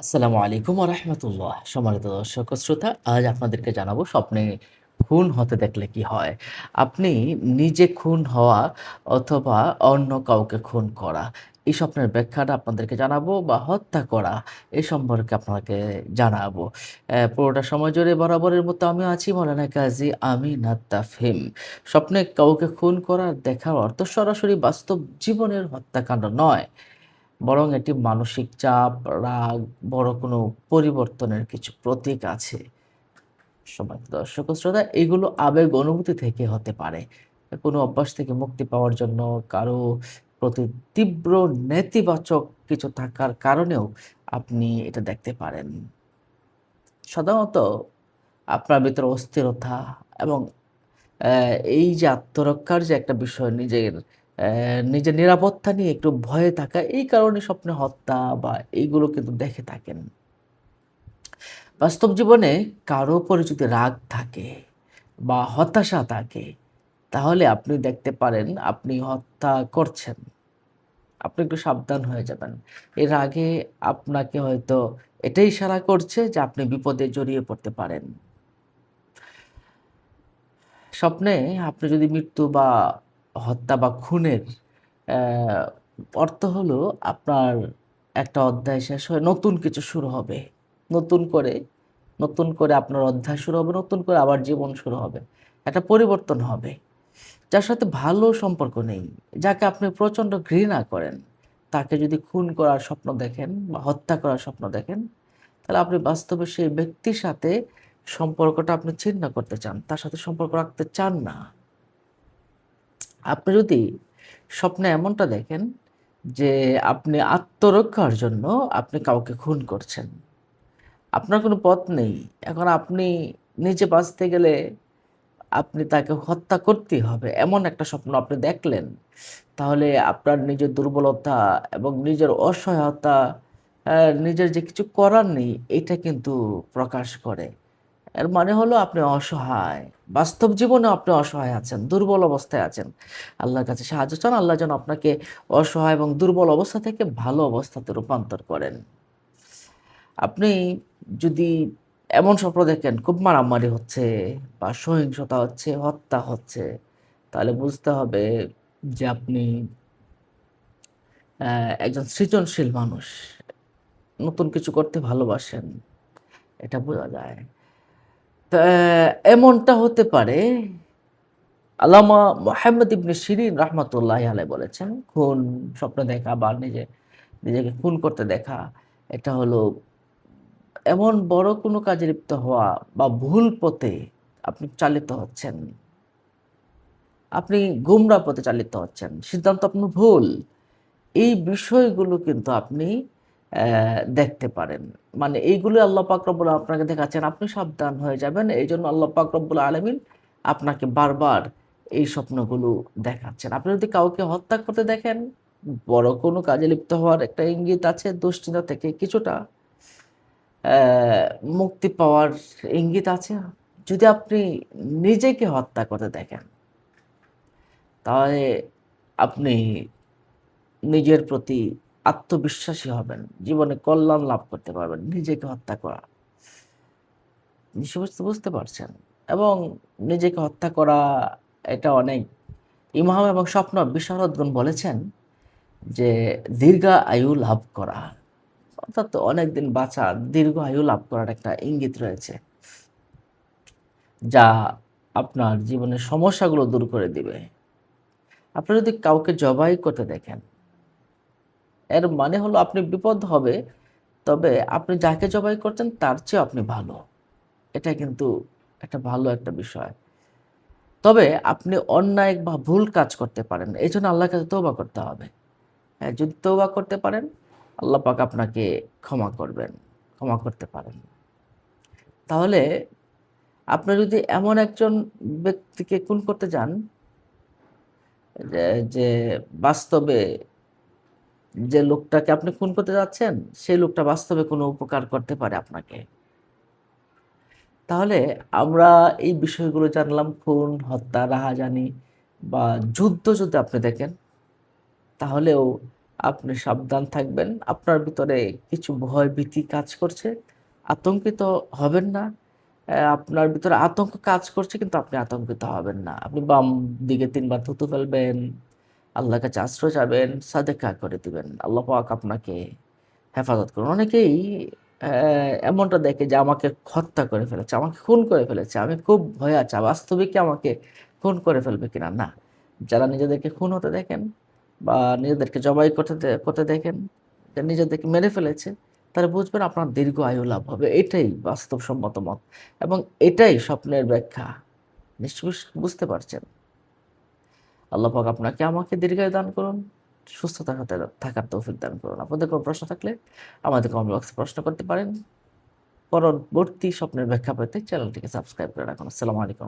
আসসালামু আলাইকুম ওয়া রাহমাতুল্লাহ। সম্মানিত দর্শক ও শ্রোতা, আজ আপনাদেরকে জানাবো স্বপ্নে খুন হতে দেখলে কি হয়? আপনি নিজে খুন হওয়া অথবা অন্য কাউকে খুন করা। এই স্বপ্নের ব্যাখ্যাটা আপনাদেরকে জানাবো বা হত্যা করা এ সম্পর্কে আপনাকে জানাবো। পুরোটা সময় জুড়ে বরাবরের মতো আমিও আছি মৌলানা কাজী আমিন তাফহিম। স্বপ্নে কাউকে খুন করা দেখার অর্থ সরাসরি বাস্তব জীবনের হত্যাকাণ্ড নয়। বরং এটি মানসিক চাপ, রাগ, বড় কোনো পরিবর্তনের কিছু প্রতীক আছে। সম্মানিত দর্শক ও শ্রোতা, এগুলো আবেগ অনুভূতি থেকে হতে পারে। কোনো অভ্যাস থেকে মুক্তি পাওয়ার জন্য, কারো প্রতি তীব্র নেতিবাচক কিছু থাকার কারণেও আপনি এটা দেখতে পারেন। সাধারণত আপনার ভেতরে অস্থিরতা এবং এই যে আত্মরক্ষার যে একটা বিষয়, নিজের নিরাপত্তা নিয়ে একটু ভয়ে থাকা, এই কারণে স্বপ্নে হত্যা বা এইগুলো কিন্তু দেখে থাকেন। বাস্তব জীবনে কারো উপরে যদি রাগ থাকে বা হতাশা থাকে, তাহলে আপনি দেখতে পারেন আপনি হত্যা করছেন। আপনি একটু সাবধান হয়ে যাবেন। এর আগে আপনাকে হয়তো এটাই ইশারা করছে যে আপনি বিপদে জড়িয়ে পড়তে পারেন। স্বপ্নে আপনি যদি মৃত্যু বা হত্যা বা খুনের অ্যা অর্থ হলো আপনার একটা অধ্যায় শেষ হয়ে নতুন কিছু শুরু হবে। নতুন করে, নতুন করে আপনার অধ্যায় শুরু হবে, নতুন করে আবার জীবন শুরু হবে। একটা পরিবর্তন হবে। যার সাথে ভালো সম্পর্ক নেই, যাকে আপনি প্রচণ্ড ঘৃণা করেন, তাকে যদি খুন করার স্বপ্ন দেখেন বা হত্যা করার স্বপ্ন দেখেন, তাহলে আপনি বাস্তবে সেই ব্যক্তির সাথে সম্পর্কটা আপনি ছিন্ন করতে চান। তার সাথে সম্পর্ক রাখতে চান না। আপনি যদি স্বপ্নে এমনটা দেখেন যে আপনি আত্মরক্ষার জন্য আপনি কাউকে খুন করছেন। আপনার কোনো পথ নেই। এখন আপনি নিজে বাঁচতে গেলে আপনি তাকে হত্যা করতেই হবে। এমন একটা স্বপ্ন আপনি দেখলেন, তাহলে আপনার নিজের দুর্বলতা এবং নিজের অসহায়তা, নিজের যে কিছু করার নেই, এটা কিন্তু প্রকাশ করে। এর মানে হলো আপনি অসহায়। বাস্তব জীবনেও আপনি অসহায় আছেন, দুর্বল অবস্থায় আছেন। আল্লাহর কাছে সাহায্য চান। আল্লাহ যেন আপনাকে অসহায় এবং দুর্বল অবস্থা থেকে ভালো অবস্থাতে রূপান্তর করেন। আপনি যদি এমন স্বপ্ন দেখেন খুব মারামারি হচ্ছে বা সহিংসতা হচ্ছে, হত্যা হচ্ছে, তাহলে বুঝতে হবে যে আপনি একজন সৃজনশীল মানুষ। নতুন কিছু করতে ভালোবাসেন। এটা বোঝা যায়। তা এমনটা হতে পারে, আল্লামা মুহাম্মদ ইবনে শিরিন রাহমাতুল্লাহি আলাইহি বলেছেন, খুন স্বপ্ন দেখা বা নিজেকে খুন করতে দেখা, এটা হলো এমন বড় কোনো কাজে লিপ্ত হওয়া বা ভুল পথে আপনি চালিত হচ্ছেন। আপনি গোমরা পথে চালিত হচ্ছেন। সিদ্ধান্ত আপনার ভুল। এই বিষয়গুলো কিন্তু আপনি দেখতে পারেন। মানে এইগুলো আল্লাহ পাক রব্বুল আপনাকে দেখাচ্ছেন। আপনি সাবধান হয়ে যাবেন। এইজন্য আল্লাহ পাক রব্বুল আলামিন আপনাকে বারবার এই স্বপ্নগুলো দেখাচ্ছেন। আপনি যদি কাউকে হত্যা করতে দেখেন, বড় কোনো কাজে লিপ্ত হওয়ার একটা ইঙ্গিত আছে। দুশ্চিন্তা থেকে কিছুটা মুক্তি পাওয়ার ইঙ্গিত আছে। যদি আপনি নিজেকে হত্যা করতে দেখেন, তাহলে আপনি নিজের প্রতি আত্মবিশ্বাসী হবেন। জীবনে কল্যাণ লাভ করতে পারবেন। নিজেকে হত্যা করা। বিষয়বস্তু বুঝতে পারছেন? এবং নিজেকে হত্যা করা, এটা অনেক ইমাম এবং স্বপ্ন বিশারদগণ বলেছেন যে দীর্ঘ আয়ু লাভ করা। অর্থাৎ অনেকদিন বাঁচা, দীর্ঘ আয়ু লাভ করার একটা ইঙ্গিত রয়েছে। যা আপনার জীবনের সমস্যাগুলো দূর করে দিবে। আপনি যদি কাউকে জবাই করতে দেখেন, এর মানে হলো আপনি বিপদ হবে, তবে আপনি যাকে জবাই করছেন তার চেয়েও আপনি ভালো। এটা কিন্তু একটা ভালো একটা বিষয়। তবে আপনি অন্যায় বা ভুল কাজ করতে পারেন। এজন্য আল্লাহর কাছে তওবা করতে হবে। হ্যাঁ, যদি তওবা করতে পারেন, আল্লাহ পাক আপনাকে ক্ষমা করবেন। ক্ষমা করতে পারেন। তাহলে আপনি যদি এমন একজন ব্যক্তিকে খুন করতে যান, যে যে বাস্তবে যে লোকটাকে আপনি খুন করতে যাচ্ছেন, সেই লোকটা বাস্তবে কোনো উপকার করতে পারে আপনাকে। তাহলে আমরা এই বিষয়গুলো জানলাম, খুন, হত্যা, রাহাজানি বা যুদ্ধ যদি আপনি দেখেন, তাহলেও আপনি সাবধান থাকবেন। আপনার ভিতরে কিছু ভয় ভীতি কাজ করছে। আতঙ্কিত হবেন না। আপনার ভিতরে আতঙ্ক কাজ করছে কিন্তু আপনি আতঙ্কিত হবেন না। আপনি বাম দিকে ৩ বার থুতু ফেলবেন, আল্লাহর কাছে আশ্রয় চাবেন, সাদেকা করে দিবেন। আল্লাহ পাক আপনাকে হেফাজত করুন। অনেকেই অ্যা এমনটা দেখে যে আমাকে হত্যা করে ফেলেছে, আমাকে খুন করে ফেলেছে। আমি খুব ভয়ে আছি। বাস্তবিক কি আমাকে খুন করে ফেলবে কিনা? না। যারা নিজেদেরকে খুন হতে দেখেন বা নিজেদেরকে জবাই করতে দেখেন, যে নিজেদেরকে মেরে ফেলেছে, তাহলে বুঝবেন আপনার দীর্ঘ আয়ু লাভ হবে। এটাই বাস্তবসম্মত মত এবং এটাই স্বপ্নের ব্যাখ্যা। নিশ্চয়ই বুঝতে পারছেন? আল্লাহ পাক আপনাকে আমাকে দীর্ঘায়ু দান করুন, সুস্থ থাকার তৌফিক দান করুন। আপনাদের কোনো প্রশ্ন থাকলে আমাদের কমেন্ট বক্সে প্রশ্ন করতে পারেন। পরবর্তী স্বপ্নের ব্যাখ্যা পেতে চ্যানেলটিকে সাবস্ক্রাইব করে রাখুন। আসসালামু আলাইকুম।